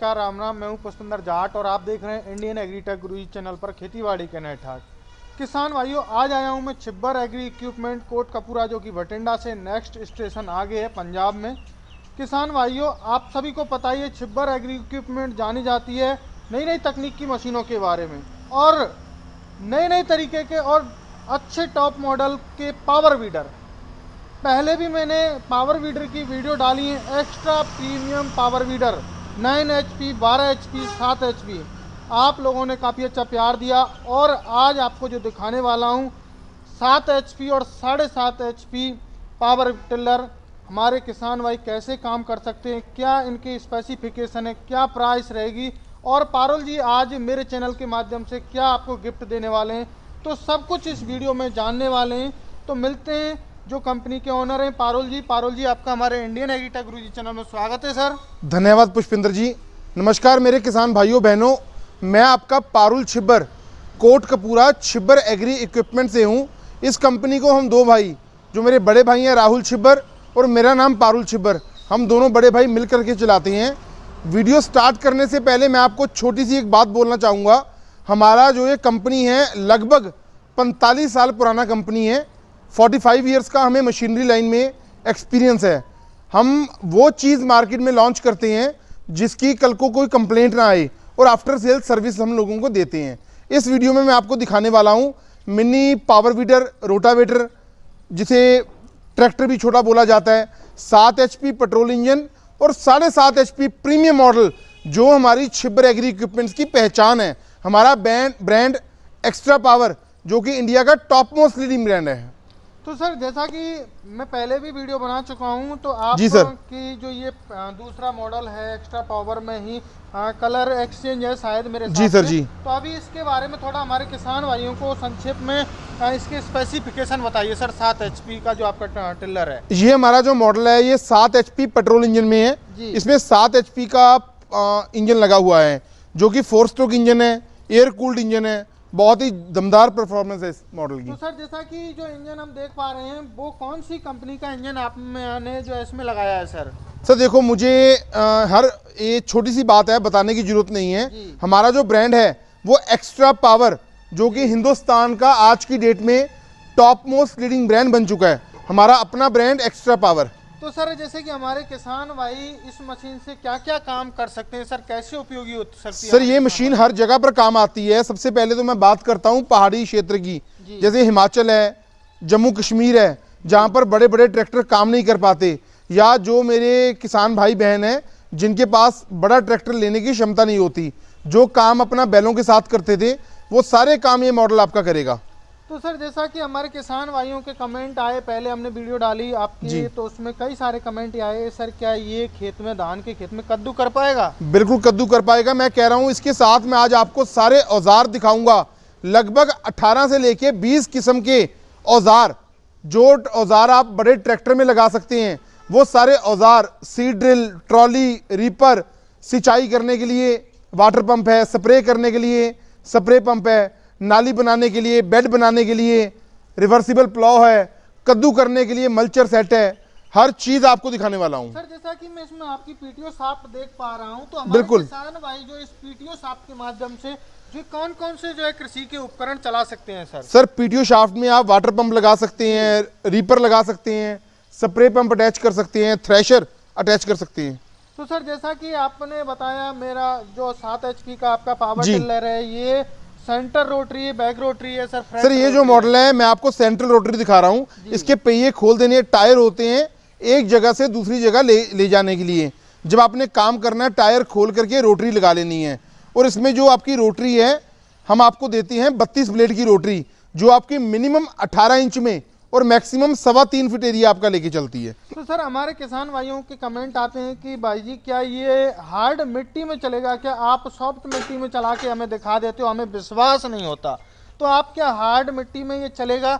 नमस्कार, राम राम। मैं हूं पुष्पिंदर जाट और आप देख रहे हैं इंडियन एग्रीटेक गुरुजी चैनल पर खेतीबाड़ी के नए ठाक। किसान भाइयों, आज आया हूं मैं छिब्बर एग्री इक्विपमेंट कोटकपूरा, जो कि बठिंडा से नेक्स्ट स्टेशन आगे है पंजाब में। किसान भाइयों, आप सभी को पता ही है छिब्बर एग्री इक्विपमेंट जानी जाती है नई नई तकनीक की मशीनों के बारे में और नए नए तरीके के और अच्छे टॉप मॉडल के पावर वीडर। पहले भी मैंने पावर वीडर की वीडियो डाली है, extra premium power weeder 9 HP, 12 HP, 7 HP। आप लोगों ने काफ़ी अच्छा प्यार दिया और आज आपको जो दिखाने वाला हूँ 7 HP और 7.5 HP पावर टिलर हमारे किसान भाई कैसे काम कर सकते हैं, क्या इनकी स्पेसिफिकेशन है, क्या प्राइस रहेगी और पारुल जी आज मेरे चैनल के माध्यम से क्या आपको गिफ्ट देने वाले हैं, तो सब कुछ इस वीडियो में जानने वाले हैं। तो मिलते हैं जो कंपनी के ओनर हैं पारुल जी। पारुल जी, आपका हमारे इंडियन एग्रीटेक गुरुजी चैनल में स्वागत है सर। धन्यवाद पुष्पिंदर जी। नमस्कार मेरे किसान भाइयों बहनों, मैं आपका पारुल छिब्बर कोटकपूरा छिब्बर एग्री इक्विपमेंट से हूं। इस कंपनी को हम दो भाई, जो मेरे बड़े भाई हैं राहुल छिब्बर और मेरा नाम पारुल छिब्बर, हम दोनों बड़े भाई मिल करके चलाते हैं। वीडियो स्टार्ट करने से पहले मैं आपको छोटी सी एक बात बोलना चाहूँगा। हमारा जो ये कंपनी है लगभग 45 साल पुराना कंपनी है। 45 ईयर्स का हमें मशीनरी लाइन में एक्सपीरियंस है। हम वो चीज़ मार्केट में लॉन्च करते हैं जिसकी कल को कोई कंप्लेंट ना आए और आफ्टर सेल सर्विस हम लोगों को देते हैं। इस वीडियो में मैं आपको दिखाने वाला हूँ मिनी पावर वीडर रोटावेटर, जिसे ट्रैक्टर भी छोटा बोला जाता है, 7 HP पेट्रोल इंजन और 7.5 HP प्रीमियम मॉडल, जो हमारी छिब्बर एग्री इक्विपमेंट्स की पहचान है। हमारा ब्रांड एक्स्ट्रा पावर, जो कि इंडिया का टॉप मोस्ट लीडिंग ब्रांड है। तो सर, जैसा कि मैं पहले भी वीडियो बना चुका हूं, तो आप जी सर की जो ये दूसरा मॉडल है एक्स्ट्रा पावर में ही कलर एक्सचेंज है शायद मेरे जी सर जी। तो अभी इसके बारे में थोड़ा हमारे किसान भाइयों को संक्षेप में इसके स्पेसिफिकेशन बताइए सर। 7 HP का जो आपका टिलर है, ये हमारा जो मॉडल है ये 7 HP पेट्रोल इंजन में है। इसमें 7 HP का इंजन लगा हुआ है, जो कि 4 स्ट्रोक इंजन है, एयर कूल्ड इंजन है। बहुत ही दमदार परफॉर्मेंस है इस मॉडल की। तो सर, जैसा कि जो इंजन हम देख पा रहे हैं, वो कौन सी कंपनी का इंजन आपने जो इसमें लगाया है सर? सर देखो, मुझे हर ये छोटी सी बात है बताने की जरूरत नहीं है। हमारा जो ब्रांड है वो एक्स्ट्रा पावर, जो कि हिंदुस्तान का आज की डेट में टॉप मोस्ट लीडिंग ब्रांड बन चुका है। हमारा अपना ब्रांड एक्स्ट्रा पावर। तो सर, जैसे कि हमारे किसान भाई इस मशीन से क्या क्या काम कर सकते हैं सर, कैसे उपयोगी हो सकती है? सर ये मशीन हर जगह पर काम आती है। सबसे पहले तो मैं बात करता हूँ पहाड़ी क्षेत्र की, जैसे हिमाचल है, जम्मू कश्मीर है, जहाँ पर बड़े बड़े ट्रैक्टर काम नहीं कर पाते, या जो मेरे किसान भाई बहन हैं जिनके पास बड़ा ट्रैक्टर लेने की क्षमता नहीं होती, जो काम अपना बैलों के साथ करते थे, वो सारे काम ये मॉडल आपका करेगा। तो सर, जैसा कि हमारे किसान भाइयों के कमेंट आए, पहले हमने वीडियो डाली आपकी, तो उसमें कई सारे कमेंट आए, सर क्या ये खेत में, धान के खेत में कद्दू कर पाएगा? बिल्कुल कद्दू कर पाएगा। मैं कह रहा हूँ इसके साथ मैं आज आपको सारे औजार दिखाऊंगा। लगभग 18 से लेके 20 किस्म के औजार, जो औजार आप बड़े ट्रैक्टर में लगा सकते हैं, वो सारे औजार, सीड ड्रिल, ट्रॉली, रीपर, सिंचाई करने के लिए वाटर पंप है, स्प्रे करने के लिए स्प्रे पंप है, नाली बनाने के लिए, बेड बनाने के लिए रिवर्सिबल प्लॉव है, कद्दू करने के लिए मल्चर सेट है। हर चीज आपको दिखाने वाला हूं। सर, जैसा कि मैं इसमें आपकी पीटीओ शाफ्ट देख पा रहा हूं, तो हमारे किसान भाई जो इस पीटीओ शाफ्ट के माध्यम से जो कौन कौन से जो है कृषि के उपकरण चला सकते हैं सर? सर पीटीओ शाफ्ट में आप वाटर पंप लगा सकते हैं, रीपर लगा सकते हैं, स्प्रे पंप अटैच कर सकते हैं, थ्रेशर अटैच कर सकते हैं। तो सर, जैसा कि आपने बताया, मेरा जो 7 HP का आपका पावर टिलर है, ये सेंटर रोटरी है, बैक रोटरी है सर? ये जो मॉडल है मैं आपको सेंट्रल रोटरी दिखा रहा हूँ। इसके पहिए खोल देने, टायर होते हैं एक जगह से दूसरी जगह ले जाने के लिए। जब आपने काम करना है, टायर खोल करके रोटरी लगा लेनी है। और इसमें जो आपकी रोटरी है, हम आपको देते हैं 32 ब्लेड की रोटरी, जो आपकी मिनिमम 18 इंच में और मैक्सिमम 3.25 फीट एरिया आपका लेके चलती है। तो सर, हमारे किसान भाइयों के कमेंट आते हैं कि भाई जी क्या ये हार्ड मिट्टी में चलेगा? क्या आप सॉफ्ट मिट्टी में चला के हमें दिखा देते हो, हमें विश्वास नहीं होता, तो आप क्या हार्ड मिट्टी में ये चलेगा,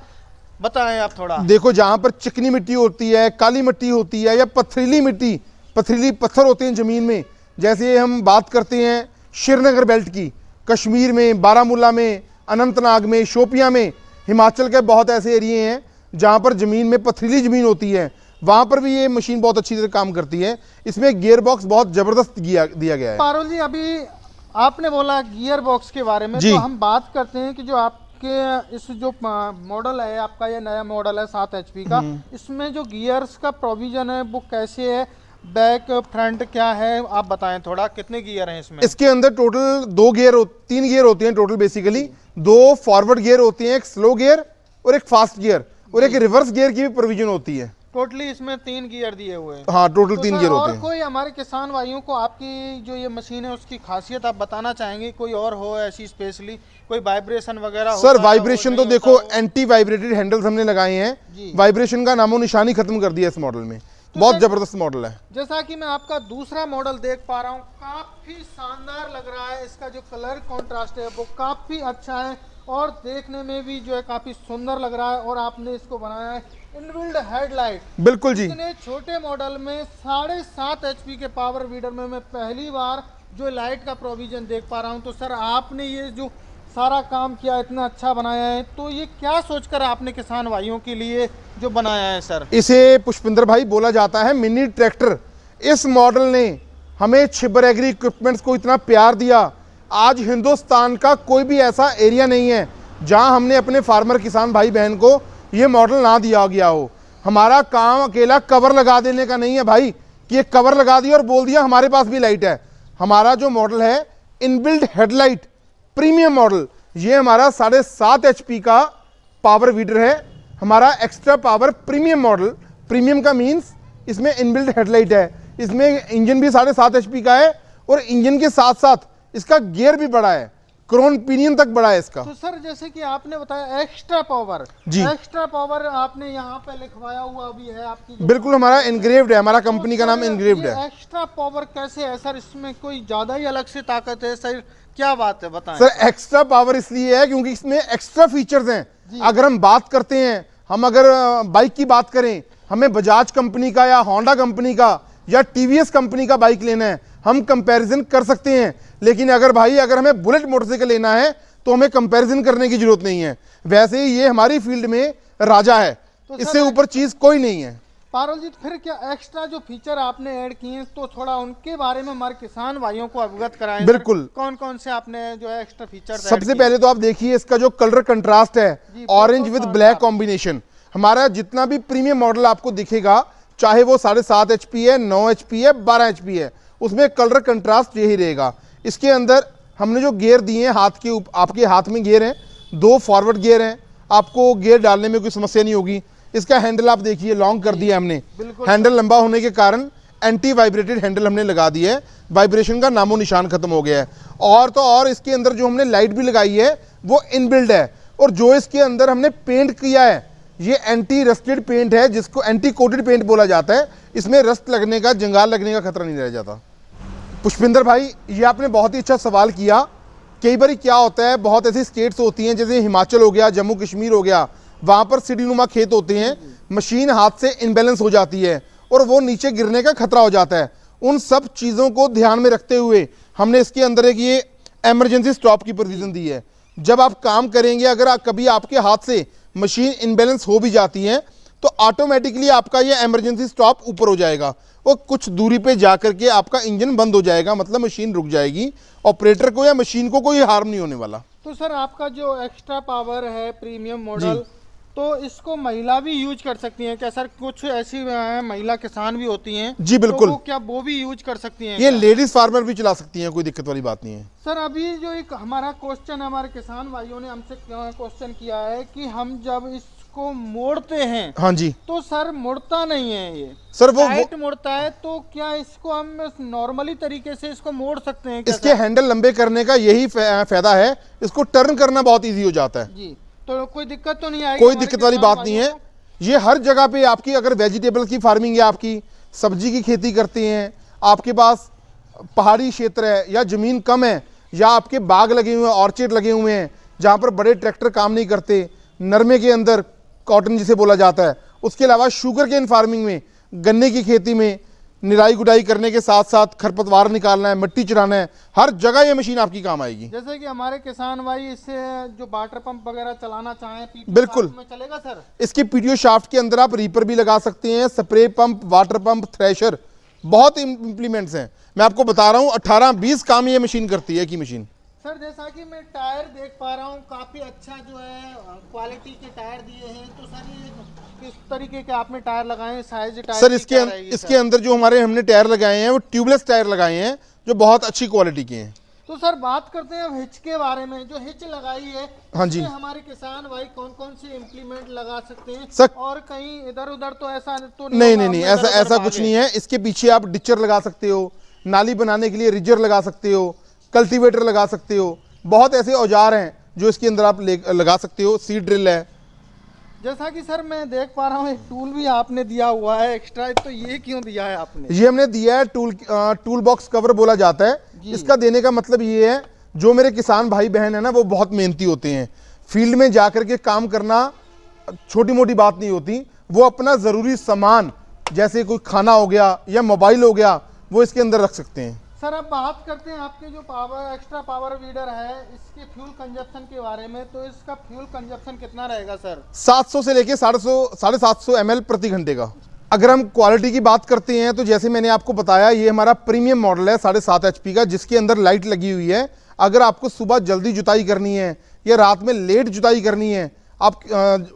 बताएं आप थोड़ा। देखो, जहां पर चिकनी मिट्टी होती है, काली मिट्टी होती है, या पथरीली मिट्टी, पथरीली पत्थर होते हैं जमीन में, जैसे हम बात करते हैं श्रीनगर बेल्ट की, कश्मीर में, बारामूला में, अनंतनाग में, शोपियां में, हिमाचल के बहुत ऐसे एरिए हैं जहां पर जमीन में पथरीली जमीन होती है, वहां पर भी ये मशीन बहुत अच्छी तरह काम करती है। इसमें गियर बॉक्स बहुत जबरदस्त दिया गया है। पारुल जी, अभी आपने बोला गियर बॉक्स के बारे में, जी। तो हम बात करते हैं कि जो आपके इस जो मॉडल है आपका, ये नया मॉडल है 7 HP का, इसमें जो गियर्स का प्रोविजन है वो कैसे है, बैक फ्रंट क्या है, आप बताएं थोड़ा, कितने गियर हैं इसमें? इसके अंदर टोटल 3 गियर होते हैं टोटल बेसिकली। 2 फॉरवर्ड गियर होती हैं, एक स्लो गियर और एक फास्ट गियर, और एक रिवर्स गियर की भी प्रोविजन होती है। टोटली इसमें 3 गियर दिए हुए हैं। हाँ, टोटल तो 3 सर, गियर और होते हैं। कोई हमारे किसान भाइयों को आपकी जो ये मशीन है उसकी खासियत आप बताना चाहेंगे, कोई और हो ऐसी स्पेशली, कोई वाइब्रेशन वगैरह होता सर है, वाइब्रेशन वो तो नहीं देखो, होता हो? एंटी वाइब्रेटेड हैंडल्स हमने लगाए जी। हैं। वाइब्रेशन का नामो निशानी खत्म कर दिया इस मॉडल में। बहुत सर, जबरदस्त मॉडल है। जैसा कि मैं आपका दूसरा मॉडल देख पा रहा हूँ, काफी शानदार लग रहा है। इसका जो कलर कॉन्ट्रास्ट है वो काफी अच्छा है और देखने में भी जो है काफी सुंदर लग रहा है। और आपने इसको बनाया है इनबिल्ड हेडलाइट। बिल्कुल जी। इतने छोटे मॉडल में 7.5 HP के पावर वीडर में मैं पहली बार जो लाइट का प्रोविजन देख पा रहा हूँ। तो सर, आपने ये जो सारा काम किया, इतना अच्छा बनाया है, तो ये क्या सोचकर आपने किसान भाइयों के लिए जो बनाया है सर? इसे पुष्पिंदर भाई बोला जाता है मिनी ट्रैक्टर। इस मॉडल ने हमें छिब्बर एग्री इक्विपमेंट्स को इतना प्यार दिया। आज हिंदुस्तान का कोई भी ऐसा एरिया नहीं है जहां हमने अपने फार्मर किसान भाई बहन को ये मॉडल ना दिया गया हो। हमारा काम अकेला कवर लगा देने का नहीं है भाई, कि ये कवर लगा दिया और बोल दिया हमारे पास भी लाइट है। हमारा जो मॉडल है इनबिल्ट हेडलाइट प्रीमियम मॉडल, ये हमारा 7.5 HP का पावर वीडर है। हमारा extra power premium model, premium का मीन्स इसमें इनबिल्ट हेडलाइट है। इसमें इंजन भी 7.5 HP का है और इंजन के साथ साथ इसका गियर भी बड़ा है, क्रोन पिनियन तक बड़ा है इसका। तो सर, जैसे कि आपने बताया एक्स्ट्रा पावर, जी। एक्स्ट्रा पावर आपने यहाँ पे लिखवाया हुआ भी है आपकी जो, बिल्कुल हमारा इनग्रेव्ड है, हमारा कंपनी का नाम सर, इनग्रेव्ड ये है। एक्स्ट्रा पावर कैसे है सर? इसमें कोई ज्यादा ही अलग से ताकत है सर, क्या बात है, बताएं। सर एक्स्ट्रा पावर इसलिए है क्योंकि इसमें एक्स्ट्रा फीचर्स हैं। अगर हम बात करते हैं, हम अगर बाइक की बात करें, हमें बजाज कंपनी का या होंडा कंपनी का या टीवीएस कंपनी का बाइक लेना है, हम कंपैरिजन कर सकते हैं। लेकिन अगर हमें बुलेट मोटरसाइकिल लेना है तो हमें कंपैरिजन करने की जरूरत नहीं है। वैसे ही ये हमारी फील्ड में राजा है, तो इससे ऊपर चीज कोई नहीं है। पारुल जी, फिर क्या एक्स्ट्रा जो फीचर आपने ऐड किए हैं, तो थोड़ा उनके बारे में हमारे किसान भाइयों को अवगत कराएं। बिल्कुल। कौन कौन से आपने जो है एक्स्ट्रा फीचर? सबसे पहले तो आप देखिए इसका जो कलर कंट्रास्ट है, ऑरेंज विद ब्लैक कॉम्बिनेशन। हमारा जितना भी प्रीमियम मॉडल आपको दिखेगा, चाहे वो 7.5 HP है, 9 HP है, 12 HP है, उसमें कलर कंट्रास्ट यही रहेगा। इसके अंदर हमने जो गियर दिए हैं, आपके हाथ में गियर हैं, 2 फॉरवर्ड गियर हैं, आपको गियर डालने में कोई समस्या नहीं होगी। इसका हैंडल आप देखिए, लॉन्ग कर दिया हमने। हैंडल लंबा होने के कारण एंटी वाइब्रेटेड हैंडल हमने लगा दिया है, वाइब्रेशन का नामो निशान खत्म हो गया है। और तो और इसके अंदर जो हमने लाइट भी लगाई है वो इनबिल्ड है। और जो इसके अंदर हमने पेंट किया है, ये एंटी रस्टेड पेंट है, जिसको एंटी कोटेड पेंट बोला जाता है। इसमें रस्ट लगने का, जंगाल लगने का खतरा नहीं रह जाता। पुष्पिंदर भाई, ये आपने बहुत ही अच्छा सवाल किया। कई बार क्या होता है, बहुत ऐसी स्टेट्स होती हैं जैसे हिमाचल हो गया, जम्मू कश्मीर हो गया, वहाँ पर सीढ़ीनुमा खेत होते हैं, मशीन हाथ से इनबैलेंस हो जाती है और वो नीचे गिरने का खतरा हो जाता है। उन सब चीज़ों को ध्यान में रखते हुए हमने इसके अंदर एक ये एमरजेंसी स्टॉप की प्रोविजन दी है। जब आप काम करेंगे, अगर कभी आपके हाथ से मशीन इनबैलेंस हो भी जाती है तो ऑटोमेटिकली आपका ये एमरजेंसी स्टॉप ऊपर हो जाएगा और कुछ दूरी पे जाकर के आपका इंजन बंद हो जाएगा, मतलब मशीन रुक जाएगी। ऑपरेटर को या मशीन को कोई हार्म नहीं होने वाला। तो सर, आपका जो एक्स्ट्रा पावर है प्रीमियम मॉडल, तो इसको महिला भी यूज कर सकती हैं क्या सर? कुछ ऐसी महिला किसान भी होती हैं। जी बिल्कुल। तो क्या वो भी यूज कर सकती हैं? ये लेडीज फार्मर भी चला सकती हैं, कोई दिक्कत वाली बात नहीं है। सर, अभी जो एक हमारा क्वेश्चन, हमारे किसान भाइयों ने हमसे क्वेश्चन किया है कि हम जब इसको मोड़ते हैं, हाँ जी, तो सर मुड़ता नहीं है ये सर, वो टाइट मुड़ता है, तो क्या इसको हम नॉर्मली तरीके से इसको मोड़ सकते हैं क्या इसके सर? हैंडल लंबे करने का यही फायदा है, इसको टर्न करना बहुत इजी हो जाता है। जी, तो कोई दिक्कत तो नहीं आएगी? कोई दिक्कत वाली बात नहीं है। ये हर जगह पे आपकी, अगर वेजिटेबल की फार्मिंग है, आपकी सब्जी की खेती करते हैं, आपके पास पहाड़ी क्षेत्र है या ज़मीन कम है, या आपके बाग लगे हुए हैं, ऑर्चिड लगे हुए हैं जहाँ पर बड़े ट्रैक्टर काम नहीं करते, नरमे के अंदर कॉटन जिसे बोला जाता है, उसके अलावा शुगर केन फार्मिंग में, गन्ने की खेती में, निराई गुडाई करने के साथ साथ खरपतवार निकालना है, मिट्टी चढ़ाना है, हर जगह ये मशीन आपकी काम आएगी। जैसे कि हमारे किसान भाई इससे जो वाटर पंप वगैरह चलाना चाहें PTO बिल्कुल शाफ्ट में चलेगा सर? इसके पीटीओ शाफ्ट के अंदर आप रीपर भी लगा सकते हैं, spray pump, water pump, thresher, बहुत इंप्लीमेंट्स हैं। मैं आपको बता रहा हूँ 18-20 काम ये मशीन करती है की मशीन। सर जैसा कि मैं टायर देख पा रहा हूँ काफी अच्छा जो है क्वालिटी के टायर दिए हैं, तो सर ये किस तरीके के आपने टायर लगाए हैं, साइज टायर सर की क्या रहेगी इसके अंदर जो हमने टायर लगाए हैं वो ट्यूबलेस टायर लगाए हैं जो बहुत अच्छी क्वालिटी के हैं। तो सर बात करते हैं अब हिच के बारे में। जो हिच लगाई है, हाँ जी, हमारे किसान भाई कौन कौन से इम्प्लीमेंट लगा सकते हैं सर? और कहीं इधर उधर तो ऐसा तो नहीं, ऐसा कुछ नहीं है। इसके पीछे आप डिचर लगा सकते हो, नाली बनाने के लिए रिजर लगा सकते हो, कल्टीवेटर लगा सकते हो, बहुत ऐसे औजार हैं जो इसके अंदर आप लगा सकते हो। सीड ड्रिल है। जैसा कि सर मैं देख पा रहा हूँ एक टूल भी आपने दिया हुआ है एक्स्ट्रा, तो ये क्यों दिया है आपने? ये हमने दिया है टूल बॉक्स कवर बोला जाता है। इसका देने का मतलब ये है, जो मेरे किसान भाई बहन है ना वो बहुत मेहनती होते हैं, फील्ड में जाकर के काम करना छोटी मोटी बात नहीं होती। वो अपना ज़रूरी सामान जैसे कोई खाना हो गया या मोबाइल हो गया वो इसके अंदर रख सकते हैं। सर अब बात करते हैं आपके जो एक्स्ट्रा पावर वीडर है इसके फ्यूल कंजप्शन के बारे में। तो इसका फ्यूल कंजप्शन कितना रहेगा सर? 700 से लेके 750 ml प्रति घंटे का। अगर हम क्वालिटी की बात करते हैं तो जैसे मैंने आपको बताया ये हमारा प्रीमियम मॉडल है 7.5 HP का, जिसके अंदर लाइट लगी हुई है। अगर आपको सुबह जल्दी जुताई करनी है या रात में लेट जुताई करनी है, आप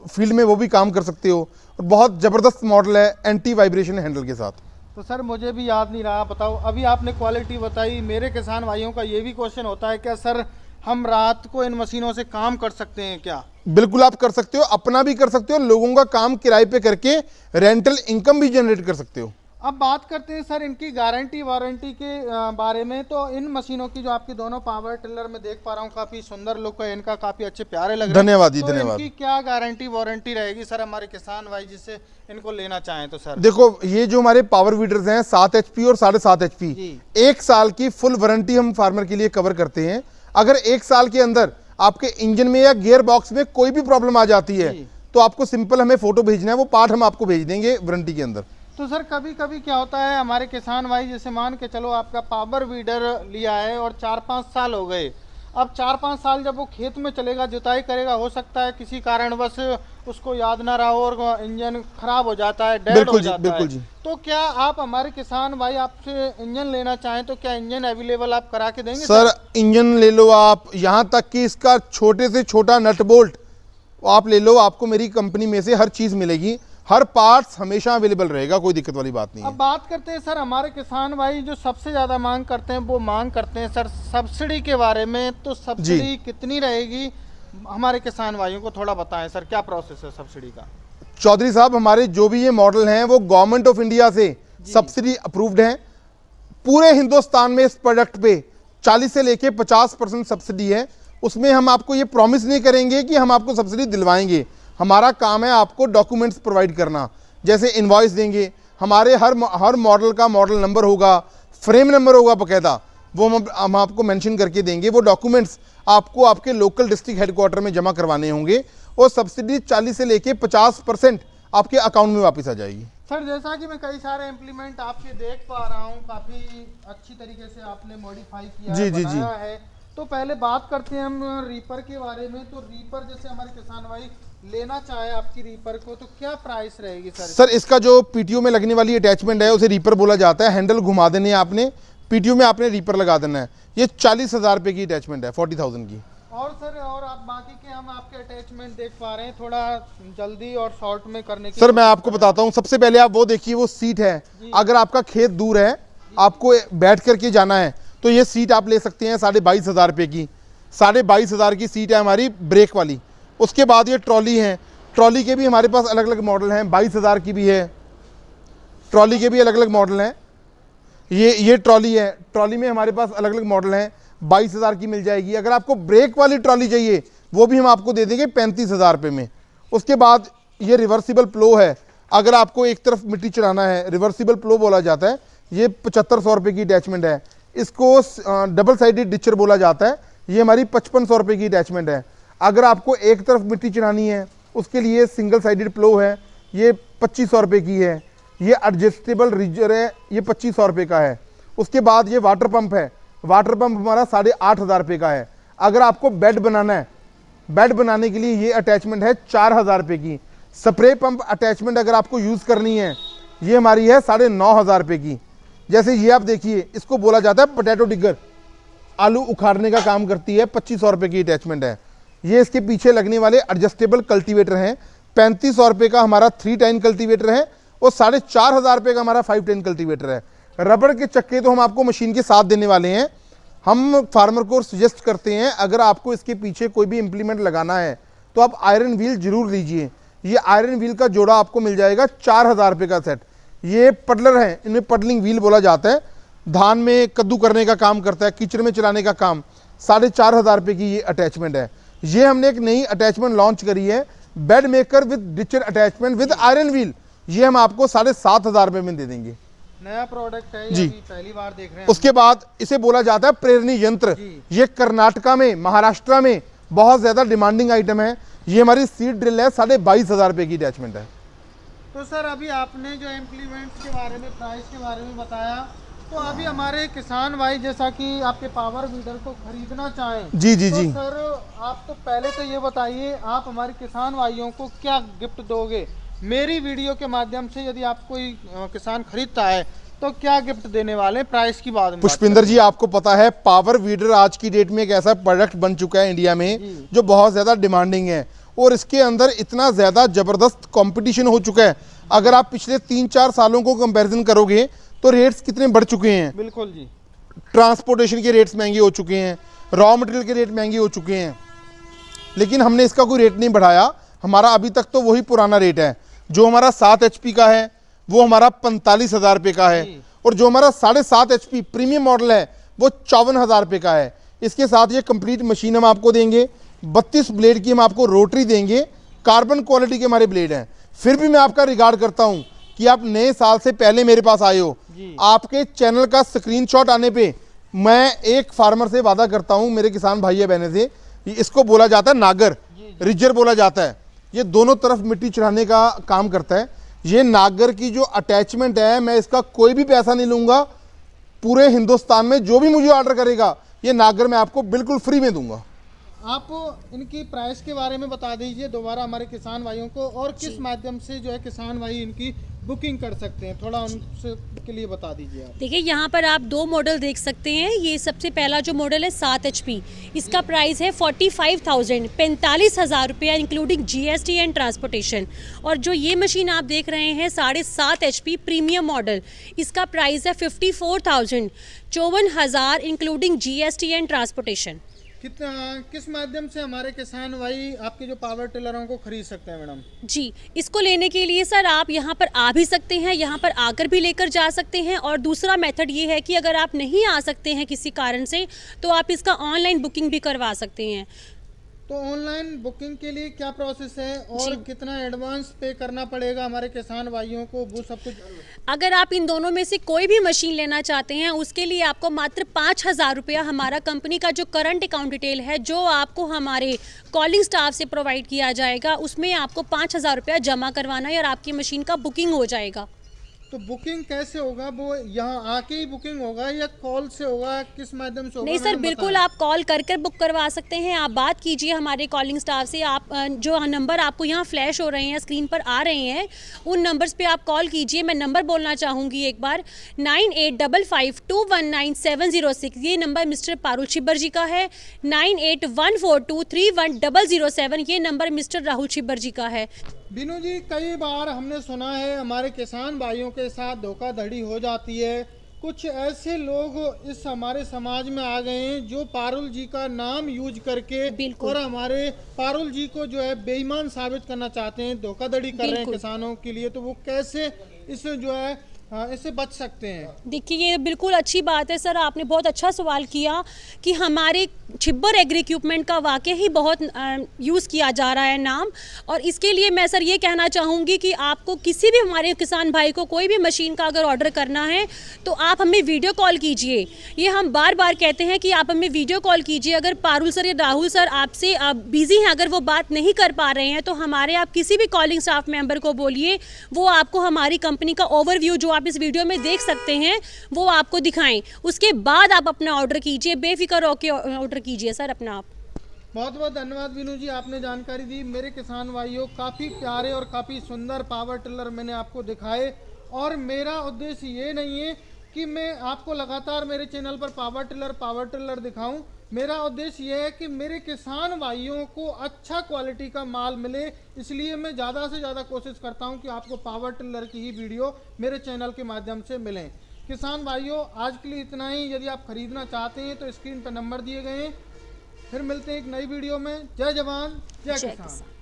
फील्ड में वो भी काम कर सकते हो। बहुत ज़बरदस्त मॉडल है एंटी वाइब्रेशन हैंडल के साथ। तो सर मुझे भी याद नहीं रहा, बताओ अभी आपने क्वालिटी बताई। मेरे किसान भाइयों का ये भी क्वेश्चन होता है क्या सर हम रात को इन मशीनों से काम कर सकते हैं क्या? बिल्कुल आप कर सकते हो, अपना भी कर सकते हो, लोगों का काम किराए पे करके रेंटल इनकम भी जनरेट कर सकते हो। अब बात करते हैं सर इनकी गारंटी वारंटी के बारे में। तो इन मशीनों की जो आपकी दोनों पावर टिलर में देख पा रहा हूँ काफी सुंदर लुक है इनका, काफी अच्छे प्यारे लग रहे हैं। धन्यवाद जी, तो धन्यवाद। इनकी क्या गारंटी वारंटी रहेगी सर हमारे किसान भाई जिससे इनको लेना चाहें तो? सर देखो ये जो हमारे पावर वीडर्स हैं 7 HP और 7.5 HP, 1 साल की फुल वारंटी हम फार्मर के लिए कवर करते हैं। अगर 1 साल के अंदर आपके इंजन में या गियर बॉक्स में कोई भी प्रॉब्लम आ जाती है तो आपको सिंपल हमें फोटो भेजना है, वो पार्ट हम आपको भेज देंगे वारंटी के अंदर। तो सर कभी कभी क्या होता है हमारे किसान भाई, जैसे मान के चलो आपका पावर वीडर लिया है और 4-5 साल हो गए, अब 4-5 साल जब वो खेत में चलेगा जुताई करेगा, हो सकता है किसी कारणवश उसको याद ना रहा हो और इंजन खराब हो जाता है, डेड हो जाता है। तो क्या आप हमारे किसान भाई आपसे इंजन लेना चाहें तो क्या इंजन अवेलेबल आप करा के देंगे? सर इंजन ले लो आप, यहाँ तक कि इसका छोटे से छोटा नट बोल्ट आप ले लो, आपको मेरी कंपनी में से हर चीज़ मिलेगी, हर पार्ट्स हमेशा अवेलेबल रहेगा, कोई दिक्कत वाली बात नहीं है। अब बात करते हैं सर हमारे किसान भाई जो सबसे ज़्यादा मांग करते हैं, वो मांग करते हैं सर सब्सिडी के बारे में। तो सब्सिडी कितनी रहेगी हमारे किसान भाइयों को थोड़ा बताएं सर, क्या प्रोसेस है सब्सिडी का? चौधरी साहब हमारे जो भी ये मॉडल हैं वो गवर्नमेंट ऑफ इंडिया से सब्सिडी अप्रूव्ड हैं। पूरे हिंदुस्तान में इस प्रोडक्ट पे 40 से लेके 50% सब्सिडी है। उसमें हम आपको ये प्रॉमिस नहीं करेंगे कि हम आपको सब्सिडी दिलवाएंगे, हमारा काम है आपको डॉक्यूमेंट्स प्रोवाइड करना, जैसे इनवॉइस देंगे, हमारे हर मॉडल का मॉडल नंबर होगा, फ्रेम नंबर होगा बकायदा, वो हम आपको मेंशन करके देंगे। वो डॉक्यूमेंट्स आपको आपके लोकल डिस्ट्रिक्ट हेडक्वार्टर में जमा करवाने होंगे और सब्सिडी 40 से लेके 50% आपके अकाउंट में वापस आ जाएगी। सर जैसा कि मैं कई सारे इम्प्लीमेंट आपके देख पा रहा हूँ, काफ़ी अच्छी तरीके से आपने मॉडिफाई किया जी, है, जी, बनाया है। तो पहले बात करते हैं हम रीपर के बारे में। तो रीपर जैसे हमारे किसान भाई लेना चाहे आपकी रीपर को तो क्या प्राइस रहेगी सर? सर इसका जो पीटीओ में लगने वाली अटैचमेंट है उसे रीपर बोला जाता है। हैंडल घुमा देने हैं आपने, पीटीओ में आपने रीपर लगा देना है। ये 40,000 रुपये की अटैचमेंट है, 40,000 की। और सर और आप बाकी के हम आपके अटैचमेंट देख पा रहे हैं, थोड़ा जल्दी और शॉर्ट में करने की। सर मैं आपको बताता हूँ, सबसे पहले आप वो देखिए, वो सीट है। अगर आपका खेत दूर है, आपको बैठ करके जाना है तो ये सीट आप ले सकते हैं 22,500 रुपये की। 22,500 की सीट है हमारी ब्रेक वाली। उसके बाद ये ट्रॉली है, ट्रॉली के भी हमारे पास अलग अलग मॉडल हैं, 22,000 की भी है, ट्रॉली के भी अलग अलग मॉडल हैं। ये ट्रॉली है, ट्रॉली में हमारे पास अलग अलग मॉडल हैं, 22,000 की मिल जाएगी। अगर आपको ब्रेक वाली ट्रॉली चाहिए वो भी हम आपको दे देंगे 35,000 रुपये में। उसके बाद ये रिवर्सिबल प्लो है, अगर आपको एक तरफ मिट्टी चढ़ाना है, रिवर्सिबल प्लो बोला जाता है, ये 7500 रुपये की अटैचमेंट है। इसको डबल साइडेड डिचर बोला जाता है, ये हमारी 5500 रुपये की अटैचमेंट है। अगर आपको एक तरफ मिट्टी चढ़ानी है उसके लिए सिंगल साइडेड प्लो है, ये 2500 रुपये की है। ये एडजस्टेबल रिजर है, ये 2500 रुपये का है। उसके बाद ये वाटर पंप है, वाटर पंप हमारा 8,500 रुपये का है। अगर आपको बेड बनाना है, बेड बनाने के लिए ये अटैचमेंट है 4,000 रुपये की। स्प्रे पंप अटैचमेंट अगर आपको यूज़ करनी है, ये हमारी है 9,500 रुपये की। जैसे ये आप देखिए, इसको बोला जाता है पोटैटो डिगर, आलू उखाड़ने का काम करती है, 2500 रुपये की अटैचमेंट है। ये इसके पीछे लगने वाले एडजस्टेबल कल्टीवेटर हैं, 3500 रुपये का हमारा 310 कल्टीवेटर है और 4,500 रुपये का हमारा 510 कल्टीवेटर है। रबड़ के चक्के तो हम आपको मशीन के साथ देने वाले हैं। हम फार्मर को सजेस्ट करते हैं, अगर आपको इसके पीछे कोई भी इम्प्लीमेंट लगाना है तो आप आयरन व्हील जरूर लीजिए। ये आयरन व्हील का जोड़ा आपको मिल जाएगा 4,000 रुपये का सेट। ये पडलर है, इन्हें पडलिंग व्हील बोला जाता है। धान में कद्दू करने का काम करता है, कीचड़ में चलाने का काम। 4,500 रुपये की ये अटैचमेंट है। ये हमने एक नई अटैचमेंट लॉन्च करी है, bed maker with ditcher attachment with iron wheel. ये हम आपको 7,500 रुपये में दे देंगे। नया प्रोडक्ट है, जी, अभी पहली बार देख रहे हैं। उसके बाद इसे बोला जाता है प्रेरणी यंत्र। ये कर्नाटका में, महाराष्ट्र में बहुत ज्यादा डिमांडिंग आइटम है। ये हमारी सीड ड्रिल है, 22,500 रुपये की अटैचमेंट है। तो सर अभी आपने जो इम्प्लीमेंट्स के बारे में, प्राइस के बारे में बताया, तो अभी हमारे किसान भाई जैसा कि आपके पावर वीडर को खरीदना चाहें, जी जी तो जी, सर आप तो पहले तो ये बताइए, आप हमारे किसान भाइयों को क्या गिफ्ट दोगे? मेरी वीडियो के माध्यम से यदि आप कोई किसान खरीदता है तो क्या गिफ्ट देने वाले हैं? प्राइस की बात में पुष्पिंदर जी, आपको पता है पावर वीडर आज की डेट में एक ऐसा प्रोडक्ट बन चुका है इंडिया में जो बहुत ज़्यादा डिमांडिंग है, और इसके अंदर इतना ज़्यादा ज़बरदस्त कंपटीशन हो चुका है। अगर आप पिछले 3-4 सालों को कंपैरिजन करोगे तो रेट्स कितने बढ़ चुके हैं। बिल्कुल जी, ट्रांसपोर्टेशन के रेट्स महंगे हो चुके हैं, रॉ मटेरियल के रेट महंगे हो चुके हैं, लेकिन हमने इसका कोई रेट नहीं बढ़ाया। हमारा अभी तक तो वही पुराना रेट है। जो हमारा 7 HP का है वो हमारा 45,000 रुपये का है, और जो हमारा 7.5 HP प्रीमियम मॉडल है वो 54,000 रुपये का है। इसके साथ ये कंप्लीट मशीन हम आपको देंगे, 32 ब्लेड की हम आपको रोटरी देंगे, कार्बन क्वालिटी के हमारे ब्लेड हैं। फिर भी मैं आपका रिगार्ड करता हूँ कि आप नए साल से पहले मेरे पास आए हो, आपके चैनल का स्क्रीनशॉट आने पे मैं एक फार्मर से वादा करता हूँ, मेरे किसान भाई बहने से, इसको बोला जाता है नागर, रिजर बोला जाता है। ये दोनों तरफ मिट्टी चढ़ाने का काम करता है। ये नागर की जो अटैचमेंट है, मैं इसका कोई भी पैसा नहीं लूँगा। पूरे हिंदुस्तान में जो भी मुझे ऑर्डर करेगा, ये नागर मैं आपको बिल्कुल फ्री में दूंगा। आप इनकी प्राइस के बारे में बता दीजिए दोबारा हमारे किसान भाइयों को, और किस माध्यम से जो है किसान भाई इनकी बुकिंग कर सकते हैं, थोड़ा उनसे के लिए बता दीजिए आप। देखिए, यहाँ पर आप 2 मॉडल देख सकते हैं। ये सबसे पहला जो मॉडल है 7 HP, इसका प्राइस है 45,000, 45,000 रुपया इंक्लूडिंग GST एंड ट्रांसपोर्टेशन। और जो ये मशीन आप देख रहे हैं 7.5 HP प्रीमियम मॉडल, इसका प्राइस है 54,000, 54,000 इंक्लूडिंग GST एंड ट्रांसपोर्टेशन। कितना, किस माध्यम से हमारे किसान भाई आपके जो पावर टिलरों को खरीद सकते हैं मैडम? जी, इसको लेने के लिए सर आप यहाँ पर आ भी सकते हैं, यहाँ पर आकर भी लेकर जा सकते हैं। और दूसरा मेथड ये है कि अगर आप नहीं आ सकते हैं किसी कारण से, तो आप इसका ऑनलाइन बुकिंग भी करवा सकते हैं। तो ऑनलाइन बुकिंग के लिए क्या प्रोसेस है और कितना एडवांस पे करना पड़ेगा हमारे किसान भाइयों को, वो सब कुछ? अगर आप इन दोनों में से कोई भी मशीन लेना चाहते हैं, उसके लिए आपको मात्र 5,000 रुपया हमारा कंपनी का जो करंट अकाउंट डिटेल है, जो आपको हमारे कॉलिंग स्टाफ से प्रोवाइड किया जाएगा, उसमें आपको 5,000 रुपया जमा करवाना है और आपकी मशीन का बुकिंग हो जाएगा। तो बुकिंग कैसे होगा? वो यहाँ आके ही बुकिंग होगा या कॉल से होगा, किस माध्यम से होगा? नहीं सर, बिल्कुल आप कॉल कर बुक करवा सकते हैं। आप बात कीजिए हमारे कॉलिंग स्टाफ से। आप जो नंबर आपको यहाँ फ्लैश हो रहे हैं, स्क्रीन पर आ रहे हैं, उन नंबर्स पे आप कॉल कीजिए। मैं नंबर बोलना चाहूँगी एक बार, 9855219706। ये नंबर मिस्टर पारुल छिब्बर जी का है। 9814231007, ये नंबर मिस्टर राहुल छिब्बर जी का है। बीनू जी, कई बार हमने सुना है हमारे किसान भाइयों के साथ धोखाधड़ी हो जाती है। कुछ ऐसे लोग इस हमारे समाज में आ गए हैं जो पारुल जी का नाम यूज करके और हमारे पारुल जी को जो है बेईमान साबित करना चाहते हैं, धोखाधड़ी कर रहे हैं किसानों के लिए। तो वो कैसे इस जो है इससे बच सकते हैं? देखिए, ये बिल्कुल अच्छी बात है सर, आपने बहुत अच्छा सवाल किया कि हमारे छिब्बर एग्री इक्विपमेंट का वाकई ही बहुत यूज़ किया जा रहा है नाम। और इसके लिए मैं सर ये कहना चाहूँगी कि आपको किसी भी हमारे किसान भाई को कोई भी मशीन का अगर ऑर्डर करना है तो आप हमें वीडियो कॉल कीजिए। ये हम बार बार कहते हैं कि आप हमें वीडियो कॉल कीजिए। अगर पारुल सर या राहुल सर आपसे बिजी हैं, अगर वो बात नहीं कर पा रहे हैं, तो हमारे आप किसी भी कॉलिंग स्टाफ मेंबर को बोलिए, वो आपको हमारी कंपनी का ओवरव्यू जो आप इस वीडियो में देख सकते हैं वो आपको दिखाएं। उसके बाद आप अपना ऑर्डर कीजिए, बेफिक्र होकर ऑर्डर कीजिए सर अपना आप। बहुत बहुत धन्यवाद विनू जी, आपने जानकारी दी। मेरे किसान भाइयों, काफ़ी प्यारे और काफ़ी सुंदर पावर टिलर मैंने आपको दिखाए, और मेरा उद्देश्य ये नहीं है कि मैं आपको लगातार मेरे चैनल पर पावर टिलर दिखाऊं। मेरा उद्देश्य ये है कि मेरे किसान भाइयों को अच्छा क्वालिटी का माल मिले, इसलिए मैं ज़्यादा से ज़्यादा कोशिश करता हूं कि आपको पावर टिलर की ही वीडियो मेरे चैनल के माध्यम से मिलें। किसान भाइयों, आज के लिए इतना ही। यदि आप खरीदना चाहते हैं तो स्क्रीन पर नंबर दिए गए हैं। फिर मिलते हैं एक नई वीडियो में। जय जवान, जय किसान।